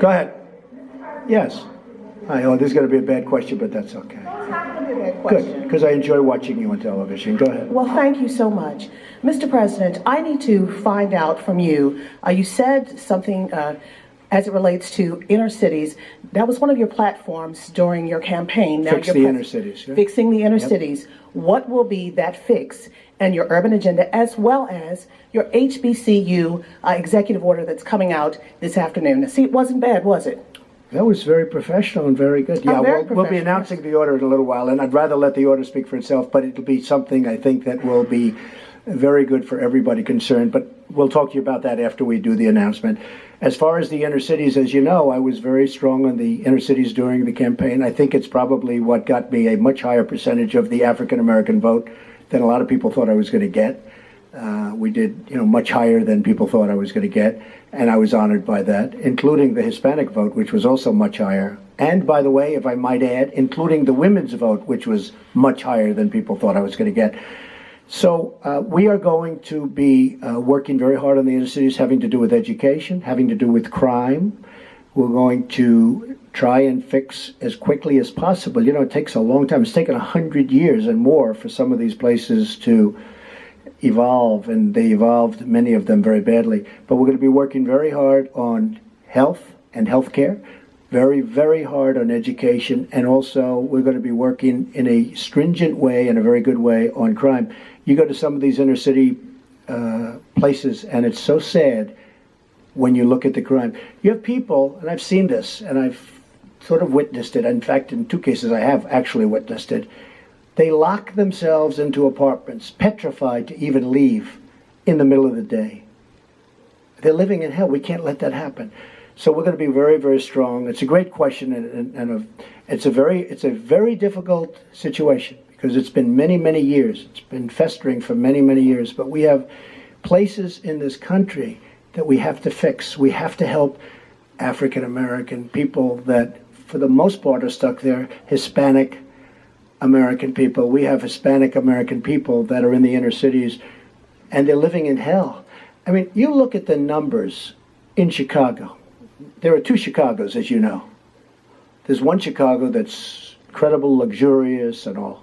Go ahead. Yes. I know this is going to be a bad question, but that's okay. It's not going to be a bad Good, question. because I enjoy watching you on television. Go ahead. Well, thank you so much. Mr. President, I need to find out from you, you said something as it relates to inner cities. That was one of your platforms during your campaign. Now Fix the inner cities. Yeah? Fixing the inner cities. What will be that fix and your urban agenda, as well as your HBCU executive order that's coming out this afternoon? See, it wasn't bad, was it? That was very professional and very good. Yeah, very we'll be announcing the order in a little while, and I'd rather let the order speak for itself, but it'll be something I think that will be very good for everybody concerned. But we'll talk to you about that after we do the announcement. As far as the inner cities, as you know, I was very strong on the inner cities during the campaign. I think it's probably what got me a much higher percentage of the African American vote than a lot of people thought I was going to get. We did, much higher than people thought I was going to get, and I was honored by that, including the Hispanic vote, which was also much higher. And by the way, if I might add, including the women's vote, which was much higher than people thought I was going to get. So we are going to be working very hard on the inner cities, having to do with education, having to do with crime. We're going to try and fix as quickly as possible. It takes a long time. It's taken 100 years and more for some of these places to evolve, and they evolved, many of them, very badly. But we're going to be working very hard on health and healthcare, very, very hard on education, and also we're going to be working in a stringent way, in a very good way, on crime. You go to some of these inner city places, and it's so sad when you look at the crime. You have people, and I've seen this, and I've sort of witnessed it. In fact, in 2 cases, I have actually witnessed it. They lock themselves into apartments, petrified to even leave in the middle of the day. They're living in hell. We can't let that happen. So we're going to be very, very strong. It's a great question, and it's a very difficult situation because it's been many, many years. It's been festering for many, many years. But we have places in this country that we have to fix. We have to help African American people that, for the most part, are stuck there. Hispanic American people. We have Hispanic American people that are in the inner cities, and they're living in hell. I mean, you look at the numbers in Chicago. There are 2 Chicagos, as you know. There's one Chicago that's incredible, luxurious, and all,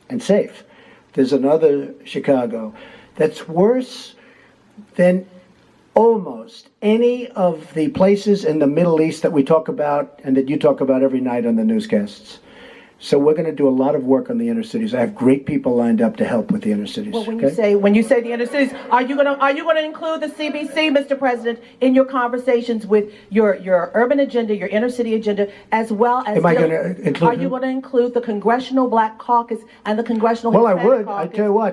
and safe. There's another Chicago that's worse than almost any of the places in the Middle East that we talk about and that you talk about every night on the newscasts. So we're going to do a lot of work on the inner cities. I have great people lined up to help with the inner cities. Well, when you say the inner cities, are you going to include the CBC, Mr. President, in your conversations with your urban agenda, your inner city agenda, as well as? Am I going to include? Are you going to include the Congressional Black Caucus and the Congressional? Well, Hispanic I would. Caucus? I tell you what.